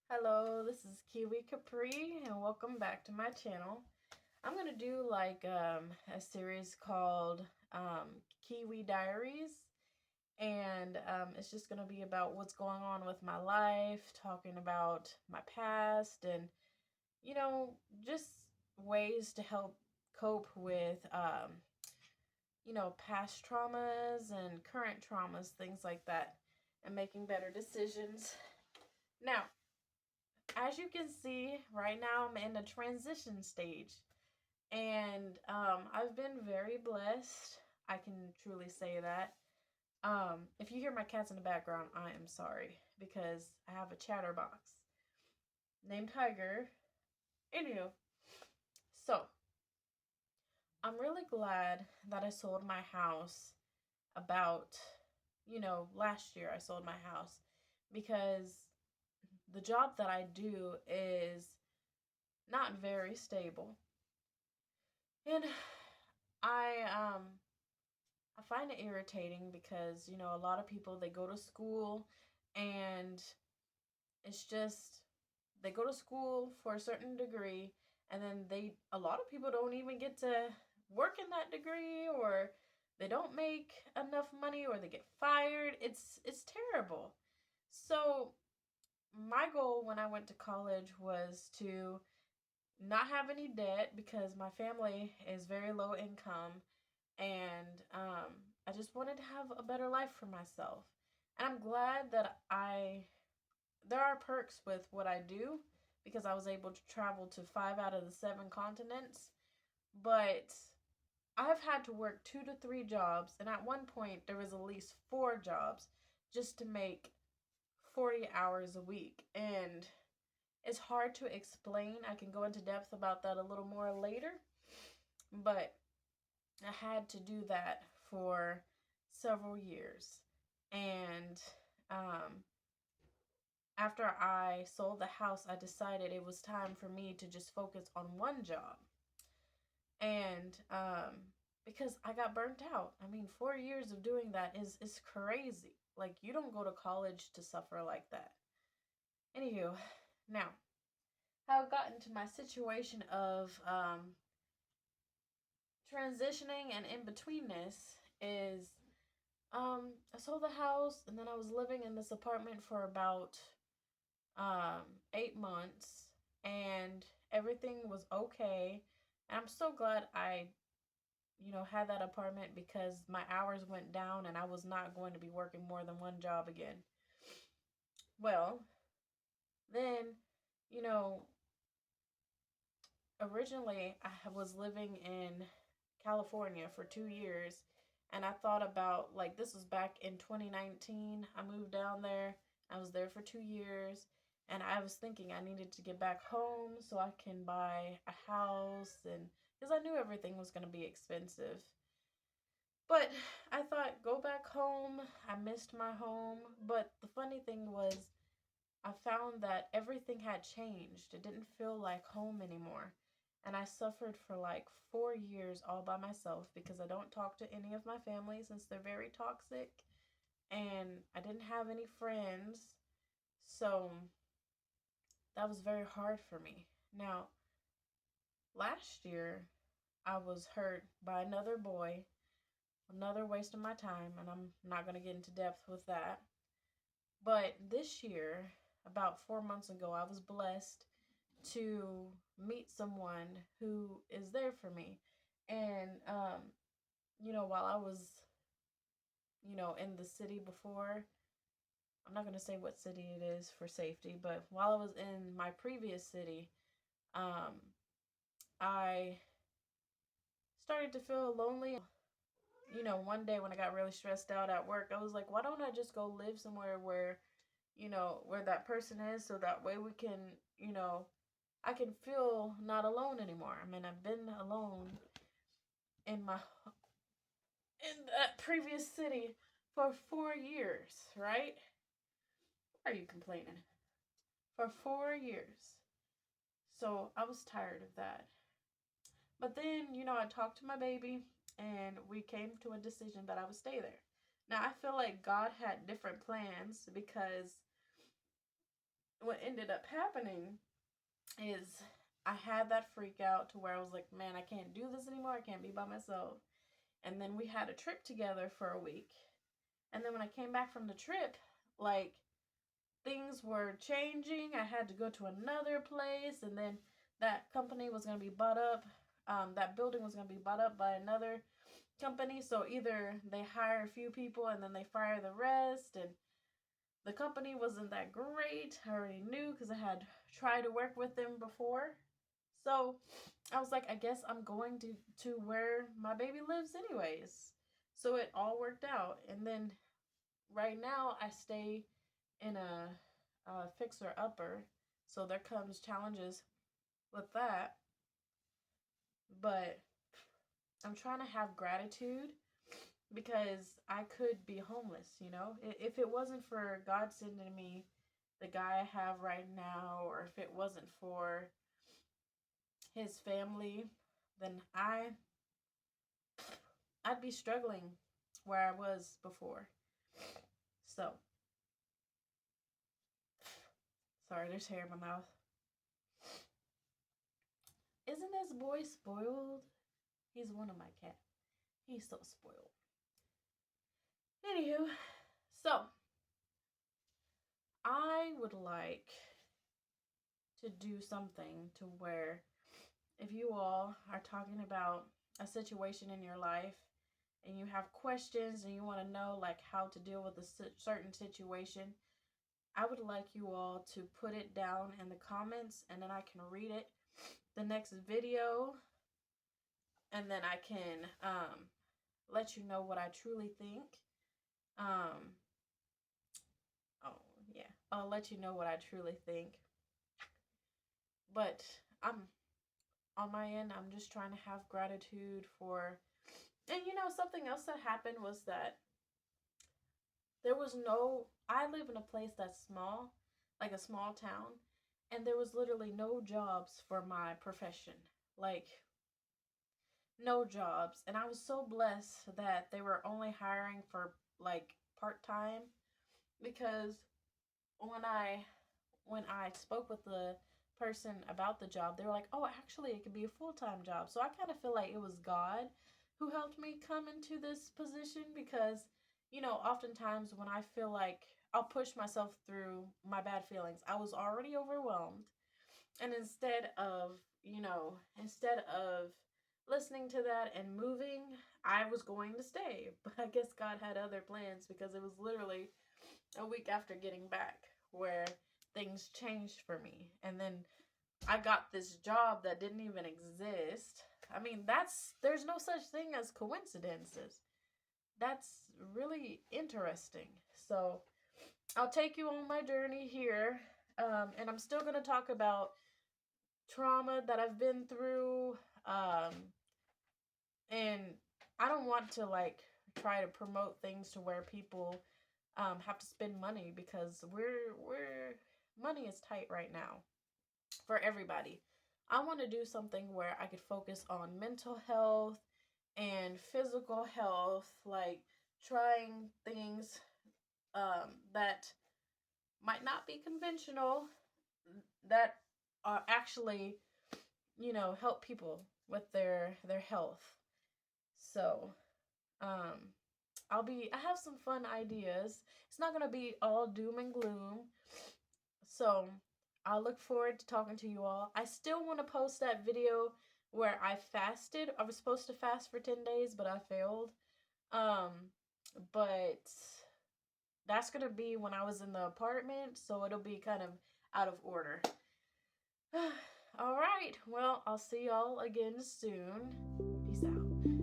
Hello, this is Kiwi Capri, and welcome back to my channel. I'm gonna do like a series called Kiwi Diaries, and it's just gonna be about what's going on with my life, talking about my past, and just ways to help cope with past traumas and current traumas, things like that, and making better decisions. Now, as you can see, right now I'm in a transition stage. And I've been very blessed. I can truly say that. If you hear my cats in the background, I am sorry because I have a chatterbox named Tiger. Anywho, so I'm really glad that I sold my house about, last year I sold my house because the job that I do is not very stable. And I I find it irritating because, a lot of people they go to school and it's just they go to school for a certain degree and then a lot of people don't even get to work in that degree, or they don't make enough money, or they get fired. It's terrible. So, my goal when I went to college was to not have any debt because my family is very low income, and I just wanted to have a better life for myself. And I'm glad that there are perks with what I do because I was able to travel to 5 out of the 7 continents, but I've had to work 2 to 3 jobs, and at one point there was at least 4 jobs just to make 40 hours a week. And it's hard to explain. I can go into depth about that a little more later, but I had to do that for several years. And um, after I sold the house, I decided it was time for me to just focus on one job. And because I got burnt out. I mean, 4 years of doing that is crazy. Like, you don't go to college to suffer like that. Anywho, now, how I got into my situation of transitioning and in betweenness is I sold the house, and then I was living in this apartment for about 8 months, and everything was okay. And I'm so glad I had that apartment because my hours went down and I was not going to be working more than one job again. Well, then, you know, originally I was living in California for 2 years, and I thought about, like, this was back in 2019. I moved down there. I was there for 2 years, and I was thinking I needed to get back home so I can buy a house, and because I knew everything was going to be expensive. But I thought, go back home. I missed my home. But the funny thing was, I found that everything had changed. It didn't feel like home anymore. And I suffered for like 4 years all by myself because I don't talk to any of my family since they're very toxic. And I didn't have any friends. So that was very hard for me. Now, last year, I was hurt by another boy, another waste of my time, and I'm not going to get into depth with that. But this year, about 4 months ago, I was blessed to meet someone who is there for me. And, while I was, in the city before, I'm not going to say what city it is for safety, but while I was in my previous city, um, I started to feel lonely. One day when I got really stressed out at work, I was like, why don't I just go live somewhere where, where that person is, so that way we can, I can feel not alone anymore. I mean, I've been alone in my in that previous city for 4 years, right? Why are you complaining? For 4 years. So I was tired of that. But then, I talked to my baby and we came to a decision that I would stay there. Now, I feel like God had different plans because what ended up happening is I had that freak out to where I was like, man, I can't do this anymore. I can't be by myself. And then we had a trip together for a week. And then when I came back from the trip, like, things were changing. I had to go to another place, and then that company was going to be bought up. That building was going to be bought up by another company. So either they hire a few people and then they fire the rest. And the company wasn't that great. I already knew because I had tried to work with them before. So I was like, I guess I'm going to where my baby lives anyways. So it all worked out. And then right now I stay in a fixer upper. So there comes challenges with that. But I'm trying to have gratitude because I could be homeless, you know? If it wasn't for God sending me the guy I have right now, or if it wasn't for his family, then I'd be struggling where I was before. So, sorry, there's hair in my mouth. Isn't this boy spoiled? He's one of my cats. He's so spoiled. Anywho, so I would like to do something to where if you all are talking about a situation in your life and you have questions and you want to know like how to deal with a certain situation, I would like you all to put it down in the comments, and then I can read it the next video, and then I can let you know what I truly think. Oh yeah, I'll let you know what I truly think. But I'm on my end, I'm just trying to have gratitude for. And you know, something else that happened was that there was no. I live in a place that's small, like a small town, and there was literally no jobs for my profession. Like, no jobs. And I was so blessed that they were only hiring for like part time, because when I spoke with the person about the job, they were like, "Oh, actually, it could be a full-time job." So I kind of feel like it was God who helped me come into this position, because you know, oftentimes when I feel like I'll push myself through my bad feelings, I was already overwhelmed, and instead of listening to that and moving, I was going to stay. But I guess God had other plans, because it was literally a week after getting back where things changed for me. And then I got this job that didn't even exist. I mean, there's no such thing as coincidences. That's really interesting. So I'll take you on my journey here. And I'm still going to talk about trauma that I've been through. And I don't want to like try to promote things to where people have to spend money, because we're money is tight right now for everybody. I want to do something where I could focus on mental health and physical health, like trying things that might not be conventional, that are actually, help people with their health. So, um, I have some fun ideas. It's not gonna be all doom and gloom. So I look forward to talking to you all. I still want to post that video where I fasted. I was supposed to fast for 10 days, but I failed. But that's gonna be when I was in the apartment, so it'll be kind of out of order. All right. Well, I'll see y'all again soon. Peace out.